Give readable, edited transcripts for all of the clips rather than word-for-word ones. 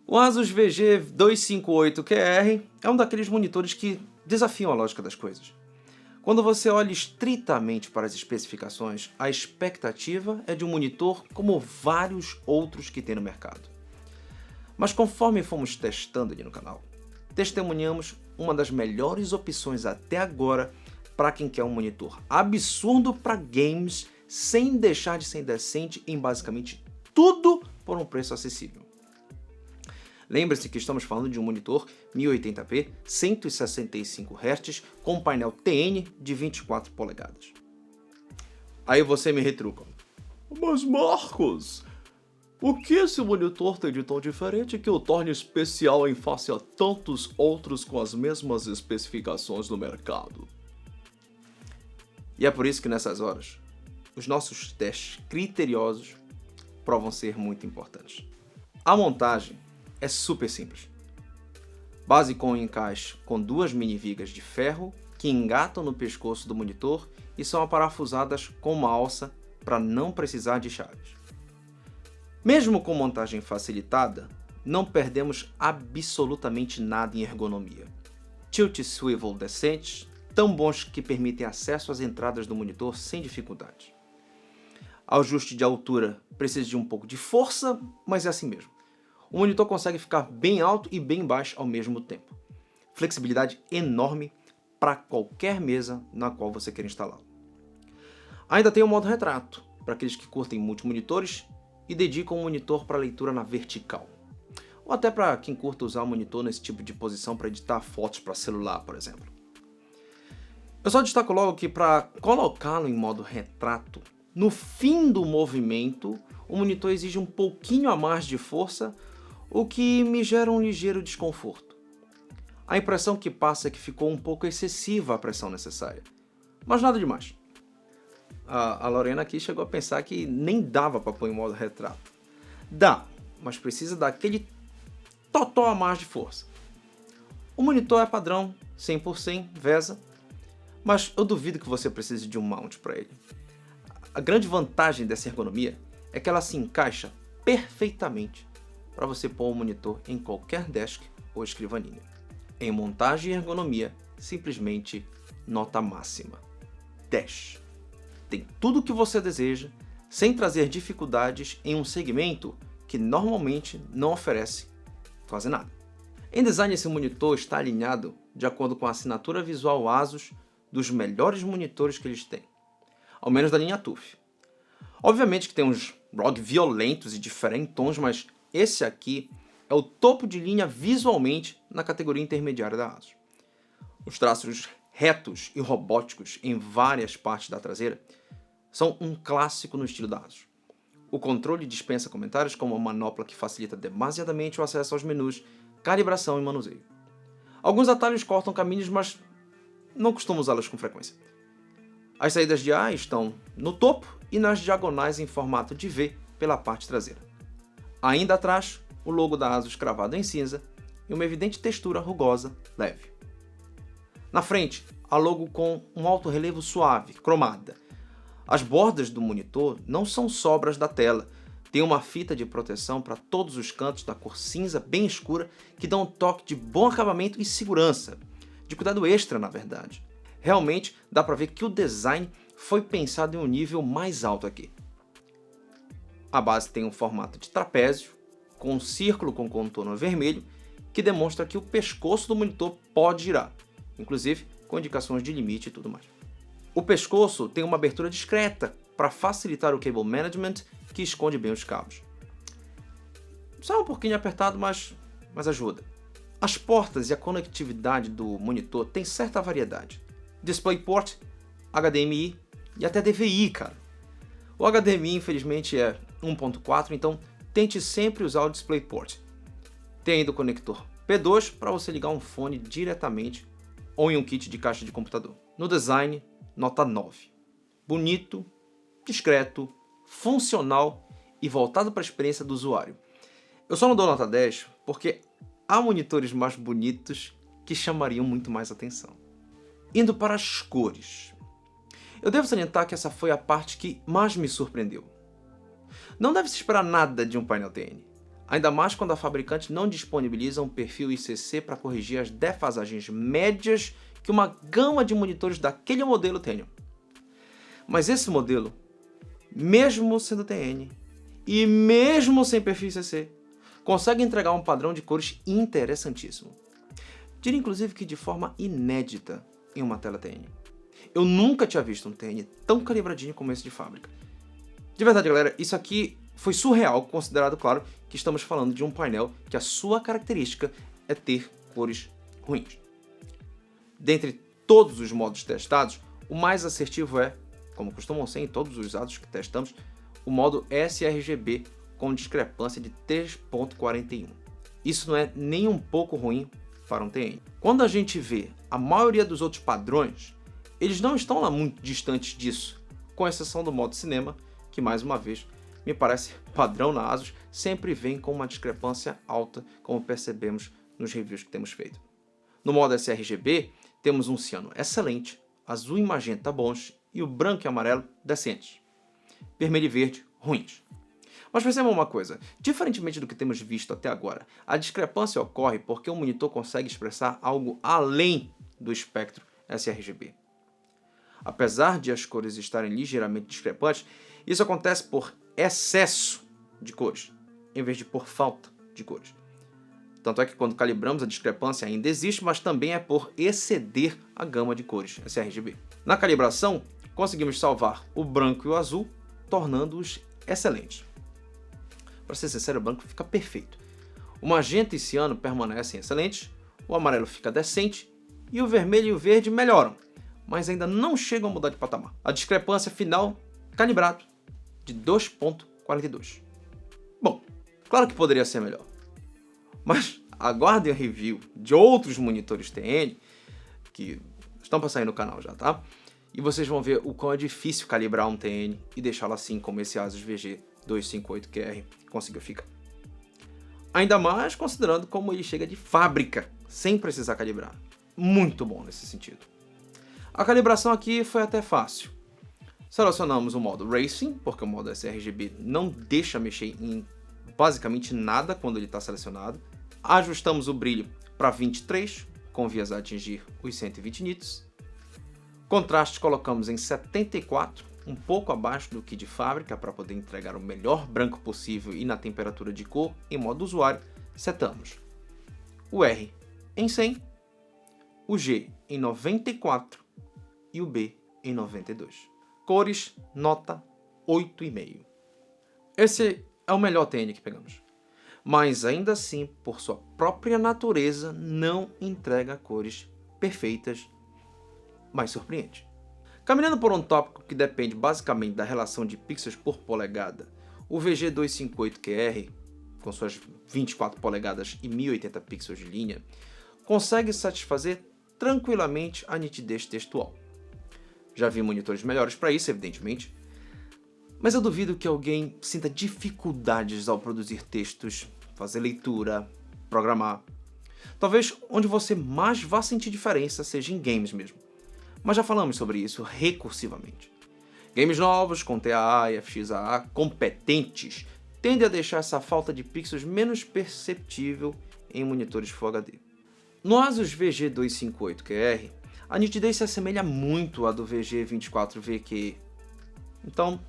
O Asus VG258QR é um daqueles monitores que desafiam a lógica das coisas. Quando você olha estritamente para as especificações, a expectativa é de um monitor como vários outros que tem no mercado. Mas conforme fomos testando ali no canal, testemunhamos uma das melhores opções até agora para quem quer um monitor absurdo para games sem deixar de ser decente em basicamente tudo por um preço acessível. Lembre-se que estamos falando de um monitor 1080p 165 Hz com painel TN de 24 polegadas. Aí você me retruca: mas Marcos, o que esse monitor tem de tão diferente que o torne especial em face a tantos outros com as mesmas especificações no mercado? E é por isso que nessas horas, os nossos testes criteriosos provam ser muito importantes. A montagem é super simples. Base com um encaixe com duas mini vigas de ferro que engatam no pescoço do monitor e são aparafusadas com uma alça para não precisar de chaves. Mesmo com montagem facilitada, não perdemos absolutamente nada em ergonomia. Tilt swivel decentes, tão bons que permitem acesso às entradas do monitor sem dificuldade. Ajuste de altura precisa de um pouco de força, mas é assim mesmo. O monitor consegue ficar bem alto e bem baixo ao mesmo tempo. Flexibilidade enorme para qualquer mesa na qual você quer instalá-lo. Ainda tem o modo retrato, para aqueles que curtem multimonitores e dedicam o monitor para leitura na vertical. Ou até para quem curta usar o monitor nesse tipo de posição para editar fotos para celular, por exemplo. Eu só destaco logo que para colocá-lo em modo retrato, no fim do movimento, o monitor exige um pouquinho a mais de força, o que me gera um ligeiro desconforto. A impressão que passa é que ficou um pouco excessiva a pressão necessária, mas nada demais. A Lorena aqui chegou a pensar que nem dava para pôr em modo retrato. Dá, mas precisa daquele totó a mais de força. O monitor é padrão, 100% VESA, mas eu duvido que você precise de um mount para ele. A grande vantagem dessa ergonomia é que ela se encaixa perfeitamente para você pôr o monitor em qualquer desk ou escrivaninha. Em montagem e ergonomia, simplesmente nota máxima. 10. Tem tudo o que você deseja, sem trazer dificuldades em um segmento que normalmente não oferece quase nada. Em design, esse monitor está alinhado de acordo com a assinatura visual Asus dos melhores monitores que eles têm, ao menos da linha TUF. Obviamente que tem uns ROG violentos e diferentões, mas esse aqui é o topo de linha visualmente na categoria intermediária da Asus. Os traços retos e robóticos em várias partes da traseira são um clássico no estilo da Asus. O controle dispensa comentários, como uma manopla que facilita demasiadamente o acesso aos menus, calibração e manuseio. Alguns atalhos cortam caminhos, mas não costumo usá-los com frequência. As saídas de ar estão no topo e nas diagonais em formato de V pela parte traseira. Ainda atrás, o logo da Asus cravado em cinza e uma evidente textura rugosa, leve. Na frente, a logo com um alto relevo suave, cromada. As bordas do monitor não são sobras da tela, tem uma fita de proteção para todos os cantos da cor cinza bem escura que dá um toque de bom acabamento e segurança, de cuidado extra na verdade. Realmente dá para ver que o design foi pensado em um nível mais alto aqui. A base tem um formato de trapézio, com um círculo com contorno vermelho, que demonstra que o pescoço do monitor pode girar, inclusive com indicações de limite e tudo mais. O pescoço tem uma abertura discreta para facilitar o cable management, que esconde bem os cabos. Só um pouquinho apertado, mas ajuda. As portas e a conectividade do monitor têm certa variedade. DisplayPort, HDMI e até DVI, cara. O HDMI, infelizmente, é 1.4, então tente sempre usar o DisplayPort. Tem ainda o conector P2 para você ligar um fone diretamente ou em um kit de caixa de computador. No design, nota 9. Bonito, discreto, funcional e voltado para a experiência do usuário. Eu só não dou nota 10 porque há monitores mais bonitos que chamariam muito mais atenção. Indo para as cores. Eu devo salientar que essa foi a parte que mais me surpreendeu. Não deve se esperar nada de um painel TN. Ainda mais quando a fabricante não disponibiliza um perfil ICC para corrigir as defasagens médias que uma gama de monitores daquele modelo tenham. Mas esse modelo, mesmo sendo TN e mesmo sem perfil ICC, consegue entregar um padrão de cores interessantíssimo. Diria inclusive que de forma inédita em uma tela TN. Eu nunca tinha visto um TN tão calibradinho como esse de fábrica. De verdade, galera, isso aqui foi surreal, considerado, claro, que estamos falando de um painel que a sua característica é ter cores ruins. Dentre todos os modos testados, o mais assertivo é, como costumam ser em todos os usados que testamos, o modo sRGB com discrepância de 3.41. Isso não é nem um pouco ruim para um TN. Quando a gente vê a maioria dos outros padrões, eles não estão lá muito distantes disso, com exceção do modo cinema, que mais uma vez me parece padrão na ASUS, sempre vem com uma discrepância alta, como percebemos nos reviews que temos feito. No modo sRGB, temos um ciano excelente, azul e magenta bons e o branco e amarelo decentes. Vermelho e verde ruins. Mas percebam uma coisa, diferentemente do que temos visto até agora, a discrepância ocorre porque o monitor consegue expressar algo além do espectro sRGB. Apesar de as cores estarem ligeiramente discrepantes, isso acontece por excesso de cores, em vez de por falta de cores. Tanto é que quando calibramos a discrepância ainda existe, mas também é por exceder a gama de cores sRGB. Na calibração, conseguimos salvar o branco e o azul, tornando-os excelentes. Para ser sincero, o branco fica perfeito. O magenta e ciano permanecem excelentes, o amarelo fica decente e o vermelho e o verde melhoram, mas ainda não chegam a mudar de patamar. A discrepância final, calibrado, de 2.42. Bom, claro que poderia ser melhor, mas aguardem o review de outros monitores TN, que estão para sair no canal já, tá? E vocês vão ver o quão é difícil calibrar um TN e deixá-lo assim como esse ASUS VG258QR conseguiu ficar. Ainda mais considerando como ele chega de fábrica, sem precisar calibrar. Muito bom nesse sentido. A calibração aqui foi até fácil. Selecionamos o modo Racing, porque o modo sRGB não deixa mexer em basicamente nada quando ele está selecionado. Ajustamos o brilho para 23, com vias a atingir os 120 nits. Contraste colocamos em 74, um pouco abaixo do que de fábrica para poder entregar o melhor branco possível e na temperatura de cor em modo usuário, setamos o R em 100, o G em 94 e o B em 92. Cores, nota 8,5. Esse é o melhor TN que pegamos, mas ainda assim, por sua própria natureza, não entrega cores perfeitas, mas surpreende. Caminhando por um tópico que depende basicamente da relação de pixels por polegada, o VG258QR, com suas 24 polegadas e 1080 pixels de linha, consegue satisfazer tranquilamente a nitidez textual. Já vi monitores melhores para isso, evidentemente, mas eu duvido que alguém sinta dificuldades ao produzir textos, fazer leitura, programar. Talvez onde você mais vá sentir diferença seja em games mesmo. Mas já falamos sobre isso recursivamente. Games novos, com TAA e FXAA competentes, tendem a deixar essa falta de pixels menos perceptível em monitores Full HD. No ASUS VG258QR, a nitidez se assemelha muito à do VG24VQE, então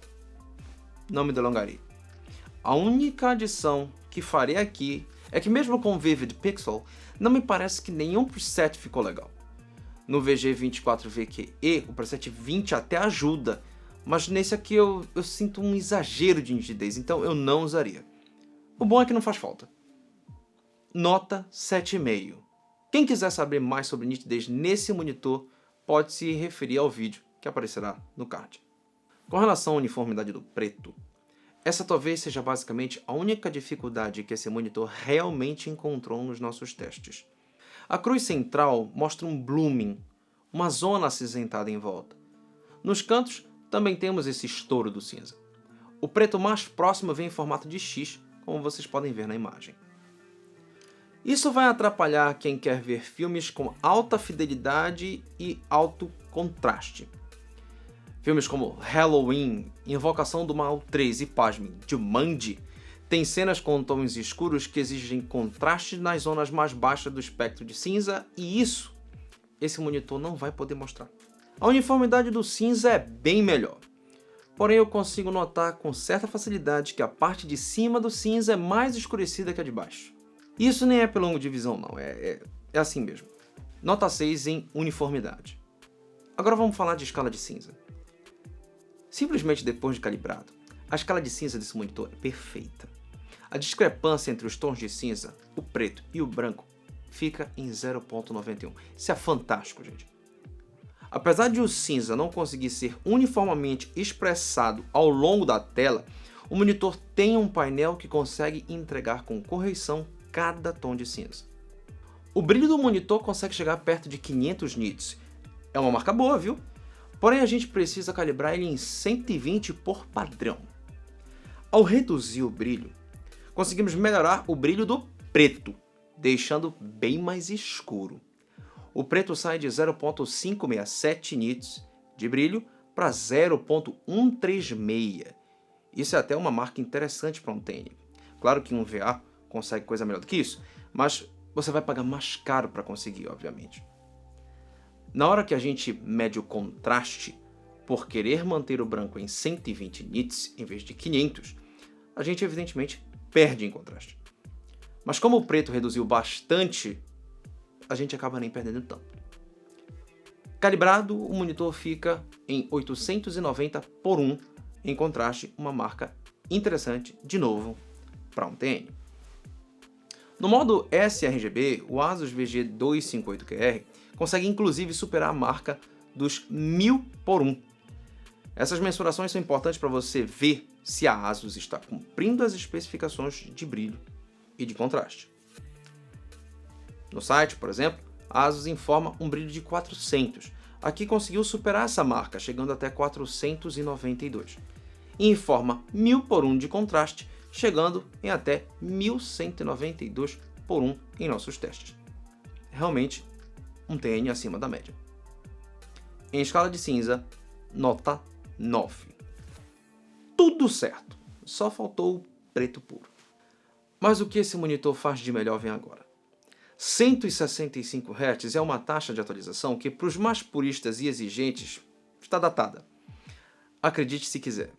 não me delongarei. A única adição que farei aqui é que mesmo com o Vivid Pixel, não me parece que nenhum preset ficou legal. No VG24VQE, o preset 20 até ajuda, mas nesse aqui eu sinto um exagero de nitidez, então eu não usaria. O bom é que não faz falta. Nota 7,5. Quem quiser saber mais sobre nitidez nesse monitor, pode se referir ao vídeo que aparecerá no card. Com relação à uniformidade do preto, essa talvez seja basicamente a única dificuldade que esse monitor realmente encontrou nos nossos testes. A cruz central mostra um blooming, uma zona acinzentada em volta. Nos cantos também temos esse estouro do cinza. O preto mais próximo vem em formato de X, como vocês podem ver na imagem. Isso vai atrapalhar quem quer ver filmes com alta fidelidade e alto contraste. Filmes como Halloween, Invocação do Mal 3 e, pasmem, Jumanji, Tem cenas com tons escuros que exigem contraste nas zonas mais baixas do espectro de cinza e isso, esse monitor não vai poder mostrar. A uniformidade do cinza é bem melhor. Porém, eu consigo notar com certa facilidade que a parte de cima do cinza é mais escurecida que a de baixo. Isso nem é pelo ângulo de visão, não. É assim mesmo. Nota 6 em uniformidade. Agora vamos falar de escala de cinza. Simplesmente depois de calibrado, a escala de cinza desse monitor é perfeita. A discrepância entre os tons de cinza, o preto e o branco, fica em 0,91. Isso é fantástico, gente. Apesar de o cinza não conseguir ser uniformemente expressado ao longo da tela, o monitor tem um painel que consegue entregar com correção cada tom de cinza. O brilho do monitor consegue chegar perto de 500 nits. É uma marca boa, viu? Porém, a gente precisa calibrar ele em 120 por padrão. Ao reduzir o brilho, conseguimos melhorar o brilho do preto, deixando bem mais escuro. O preto sai de 0,567 nits de brilho para 0,136. Isso é até uma marca interessante para um TN. Claro que um VA consegue coisa melhor do que isso, mas você vai pagar mais caro para conseguir, obviamente. Na hora que a gente mede o contraste, por querer manter o branco em 120 nits em vez de 500, a gente evidentemente perde em contraste. Mas como o preto reduziu bastante, a gente acaba nem perdendo tanto. Calibrado, o monitor fica em 890 por 1, em contraste, uma marca interessante, de novo, para um TN. No modo sRGB, o Asus VG258QR consegue inclusive superar a marca dos 1000 por 1. Essas mensurações são importantes para você ver se a Asus está cumprindo as especificações de brilho e de contraste. No site, por exemplo, a Asus informa um brilho de 400. Aqui conseguiu superar essa marca, chegando até 492. E informa 1000 por 1 de contraste, chegando em até 1192 por 1 em nossos testes. Realmente, um TN acima da média. Em escala de cinza, nota 9. Tudo certo, só faltou o preto puro. Mas o que esse monitor faz de melhor vem agora. 165 Hz é uma taxa de atualização que, para os mais puristas e exigentes, está datada. Acredite se quiser.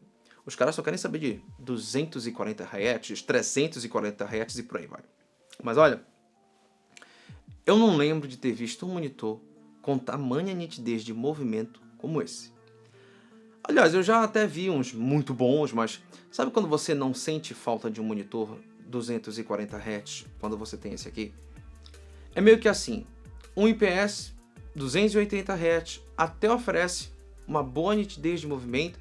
Os caras só querem saber de 240 Hz, 340 Hz e por aí vai. Mas olha, eu não lembro de ter visto um monitor com tamanha nitidez de movimento como esse. Aliás, eu já até vi uns muito bons, mas sabe quando você não sente falta de um monitor 240 Hz quando você tem esse aqui? É meio que assim, um IPS 280 Hz até oferece uma boa nitidez de movimento,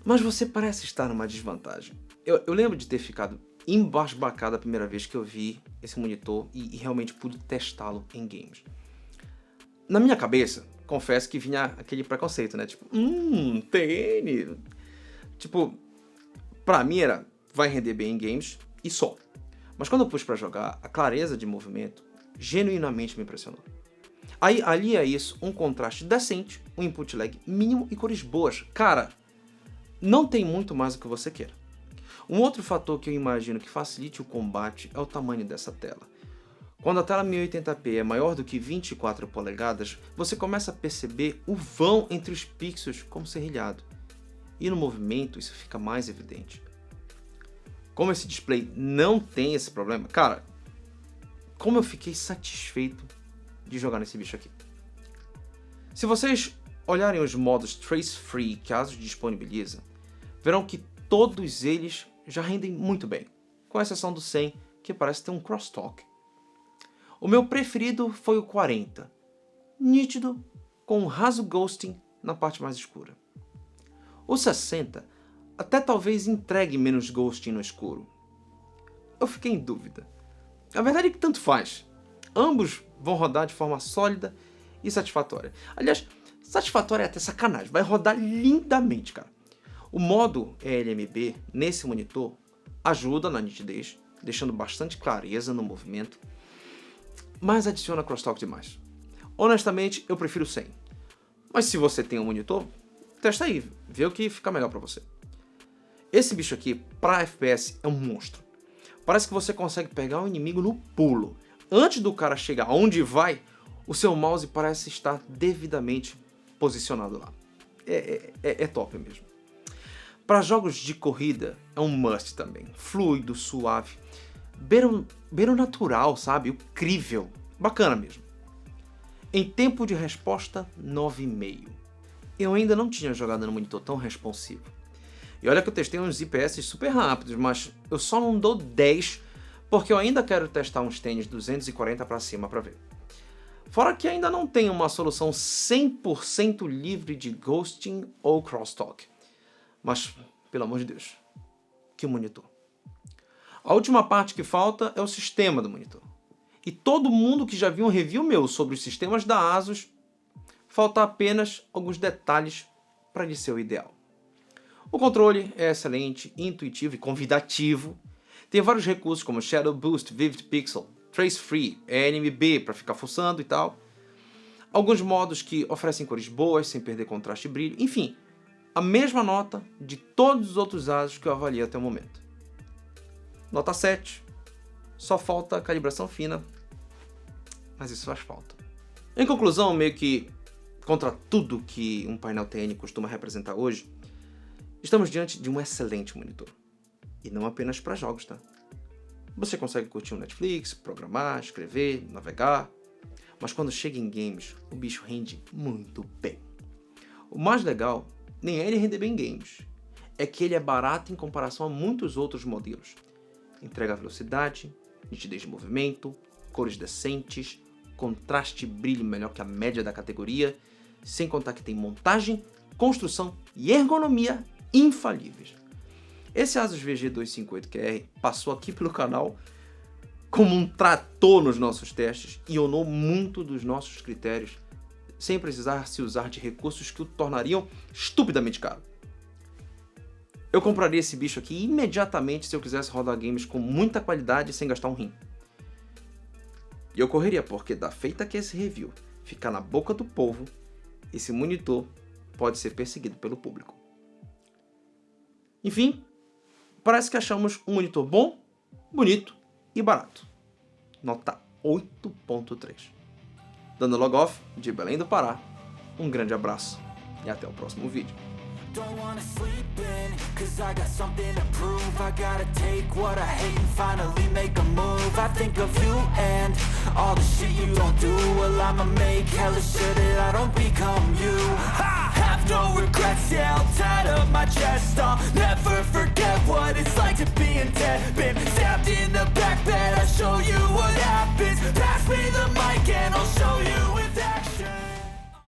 mas você parece estar numa desvantagem. Eu lembro de ter ficado embasbacado a primeira vez que eu vi esse monitor e realmente pude testá-lo em games. Na minha cabeça, confesso que vinha aquele preconceito, né? Tipo, TN. Tipo, pra mim era, vai render bem em games e só. Mas quando eu pus pra jogar, a clareza de movimento genuinamente me impressionou. Aí, ali é isso, um contraste decente, um input lag mínimo e cores boas. Cara, não tem muito mais o que você queira. Um outro fator que eu imagino que facilite o combate é o tamanho dessa tela. Quando a tela 1080p é maior do que 24 polegadas, você começa a perceber o vão entre os pixels como serrilhado. E no movimento isso fica mais evidente. Como esse display não tem esse problema, cara, como eu fiquei satisfeito de jogar nesse bicho aqui. Se vocês olharem os modos Trace Free que a Asus disponibiliza, verão que todos eles já rendem muito bem, com exceção do 100, que parece ter um crosstalk. O meu preferido foi o 40, nítido, com um raso ghosting na parte mais escura. O 60 até talvez entregue menos ghosting no escuro. Eu fiquei em dúvida. A verdade é que tanto faz. Ambos vão rodar de forma sólida e satisfatória. Aliás, satisfatória é até sacanagem, vai rodar lindamente, cara. O modo ELMB nesse monitor ajuda na nitidez, deixando bastante clareza no movimento, mas adiciona crosstalk demais. Honestamente, eu prefiro 100. Mas se você tem um monitor, testa aí, vê o que fica melhor para você. Esse bicho aqui, pra FPS, é um monstro. Parece que você consegue pegar o inimigo no pulo. Antes do cara chegar onde vai, o seu mouse parece estar devidamente posicionado lá. É top mesmo. Para jogos de corrida, é um must também. Fluido, suave. Beira o natural, sabe? O crível. Bacana mesmo. Em tempo de resposta, 9,5. Eu ainda não tinha jogado no monitor tão responsivo. E olha que eu testei uns IPS super rápidos, mas eu só não dou 10 porque eu ainda quero testar uns tênis 240 para cima para ver. Fora que ainda não tem uma solução 100% livre de ghosting ou crosstalk. Mas, pelo amor de Deus, que monitor. A última parte que falta é o sistema do monitor. E todo mundo que já viu um review meu sobre os sistemas da ASUS, falta apenas alguns detalhes para ele ser o ideal. O controle é excelente, intuitivo e convidativo. Tem vários recursos como Shadow Boost, Vivid Pixel, Trace Free, NMB para ficar fuçando e tal. Alguns modos que oferecem cores boas sem perder contraste e brilho. Enfim, a mesma nota de todos os outros ASUS que eu avaliei até o momento. Nota 7. Só falta calibração fina, mas isso faz falta. Em conclusão, meio que contra tudo que um painel TN costuma representar hoje, estamos diante de um excelente monitor. E não apenas para jogos, tá? Você consegue curtir um Netflix, programar, escrever, navegar. Mas quando chega em games, o bicho rende muito bem. O mais legal nem é ele render bem em games. É que ele é barato em comparação a muitos outros modelos. Entrega velocidade, nitidez de movimento, cores decentes, contraste e brilho melhor que a média da categoria, sem contar que tem montagem, construção e ergonomia infalíveis. Esse ASUS VG258QR passou aqui pelo canal como um trator nos nossos testes e honou muito dos nossos critérios, sem precisar se usar de recursos que o tornariam estupidamente caro. Eu compraria esse bicho aqui imediatamente se eu quisesse rodar games com muita qualidade sem gastar um rim. E eu correria, porque da feita que esse review ficar na boca do povo, esse monitor pode ser perseguido pelo público. Enfim, parece que achamos um monitor bom, bonito e barato. Nota 8.3. Dando log off de Belém do Pará, um grande abraço e até o próximo vídeo. Don't wanna sleep in, cause I got something to prove. I gotta take what I hate and finally make a move. I think of you and all the shit you don't do. Well, I'ma make hella sure that I don't become you. I have no regrets, yeah, I'll tie up my chest. I'll never forget what it's like to be in debt. Been stabbed in the back bed, I show you